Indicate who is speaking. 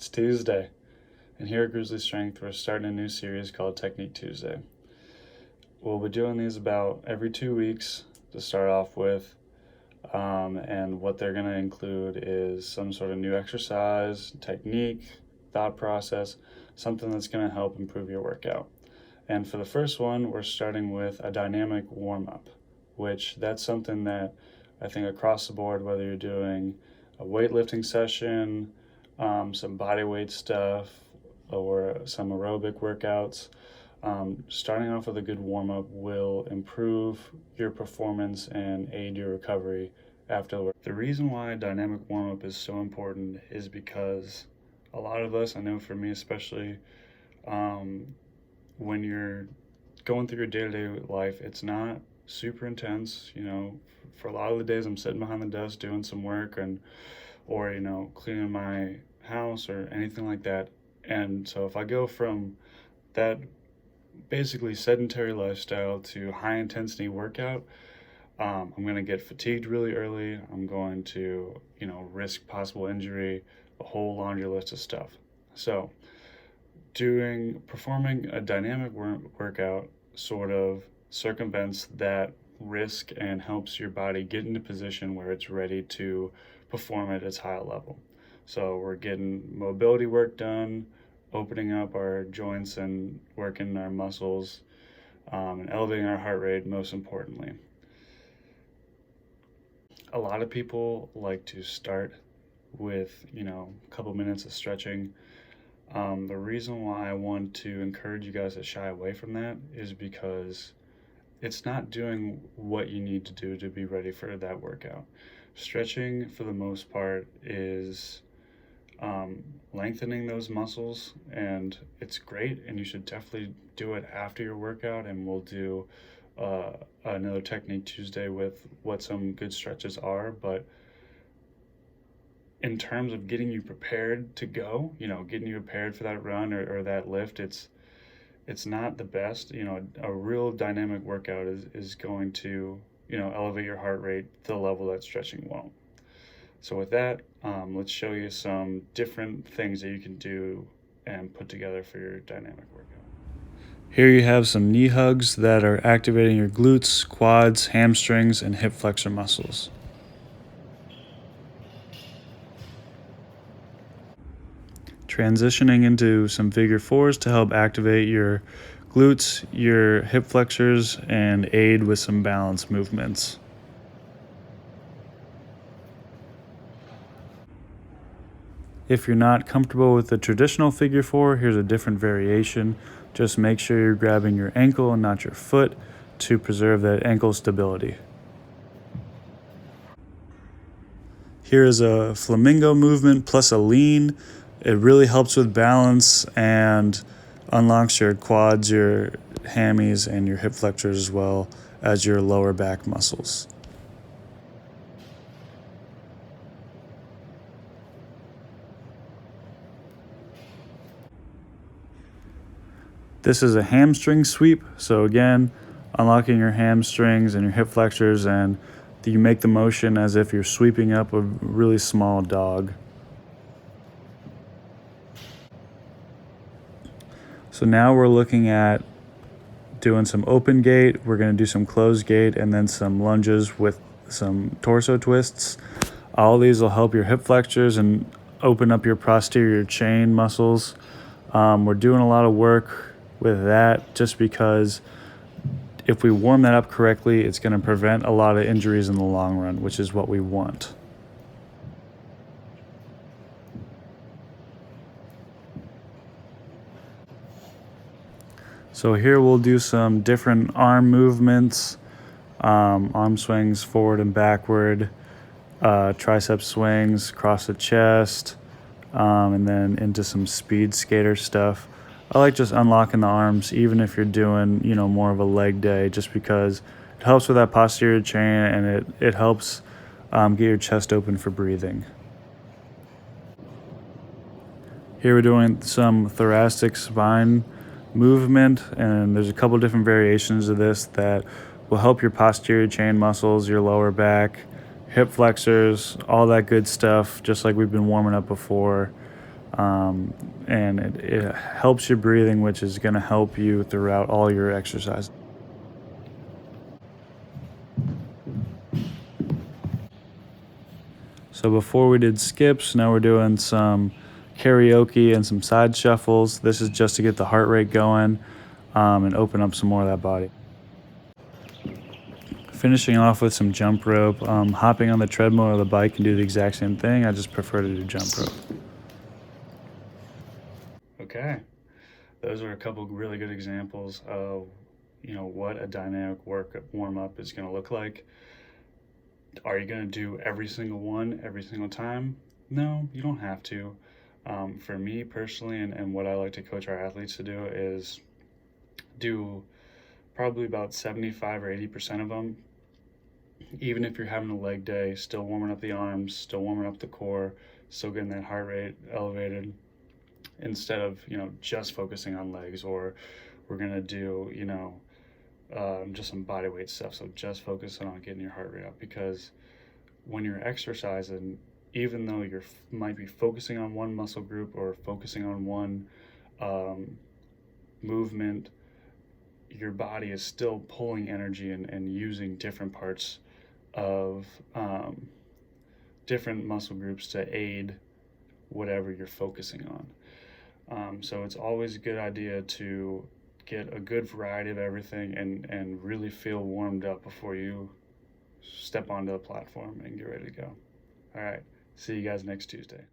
Speaker 1: It's Tuesday, and here at Grizzly Strength, we're starting a new series called Technique Tuesday. We'll be doing these about every 2 weeks to start off with, and what they're going to include is some sort of new exercise, technique, thought process, something that's going to help improve your workout. And for the first one, we're starting with a dynamic warm-up, which that's something that I think across the board, whether you're doing a weightlifting session, some body weight stuff, or some aerobic workouts, starting off with a good warm-up will improve your performance and aid your recovery after the work. The reason why dynamic warm-up is so important is because a lot of us, I know for me especially, when you're going through your day-to-day life, it's not super intense. For a lot of the days I'm sitting behind the desk doing some work or cleaning my house or anything like that. And so if I go from that basically sedentary lifestyle to high intensity workout, I'm going to get fatigued really early. I'm going to risk possible injury, a whole laundry list of stuff. So performing a dynamic workout sort of circumvents that risk and helps your body get into position where it's ready to perform at its high level. So we're getting mobility work done, opening up our joints and working our muscles, and elevating our heart rate, most importantly. A lot of people like to start with a couple minutes of stretching. The reason why I want to encourage you guys to shy away from that is because it's not doing what you need to do to be ready for that workout. Stretching, for the most part, is lengthening those muscles, and it's great, and you should definitely do it after your workout, and we'll do another Technique Tuesday with what some good stretches are. But in terms of getting you prepared to go, getting you prepared for that run or that lift, it's not the best. A real dynamic workout is going to elevate your heart rate to the level that stretching won't. So with that, let's show you some different things that you can do and put together for your dynamic workout. Here you have some knee hugs that are activating your glutes, quads, hamstrings, and hip flexor muscles. Transitioning into some figure fours to help activate your glutes, your hip flexors, and aid with some balance movements. If you're not comfortable with the traditional figure four, here's a different variation. Just make sure you're grabbing your ankle and not your foot to preserve that ankle stability. Here is a flamingo movement plus a lean. It really helps with balance and unlocks your quads, your hammies, and your hip flexors as well as your lower back muscles. This is a hamstring sweep. So again, unlocking your hamstrings and your hip flexors, and you make the motion as if you're sweeping up a really small dog. So now we're looking at doing some open gait. We're going to do some closed gait and then some lunges with some torso twists. All these will help your hip flexors and open up your posterior chain muscles. We're doing a lot of work with that just because if we warm that up correctly, it's going to prevent a lot of injuries in the long run, which is what we want. So here we'll do some different arm movements, arm swings forward and backward, tricep swings across the chest, and then into some speed skater stuff. I like just unlocking the arms, even if you're doing, more of a leg day, just because it helps with that posterior chain and it helps get your chest open for breathing. Here we're doing some thoracic spine movement, and there's a couple different variations of this that will help your posterior chain muscles, your lower back, hip flexors, all that good stuff, just like we've been warming up before. and it helps your breathing, which is going to help you throughout all your exercise. So before we did skips, now we're doing some karaoke and some side shuffles. This is just to get the heart rate going and open up some more of that body. Finishing off with some jump rope. Hopping on the treadmill or the bike can do the exact same thing. I just prefer to do jump rope. Okay, those are a couple really good examples of what a dynamic warm-up is going to look like. Are you going to do every single one every single time? No, you don't have to. For me personally, and what I like to coach our athletes to do is do probably about 75 or 80% of them. Even if you're having a leg day, still warming up the arms, still warming up the core, still getting that heart rate elevated, instead of just focusing on legs. Or we're gonna do just some body weight stuff, so just focusing on getting your heart rate up. Because when you're exercising, even though you might be focusing on one muscle group or focusing on one movement, your body is still pulling energy and using different parts of different muscle groups to aid whatever you're focusing on. So it's always a good idea to get a good variety of everything and really feel warmed up before you step onto the platform and get ready to go. All right, see you guys next Tuesday.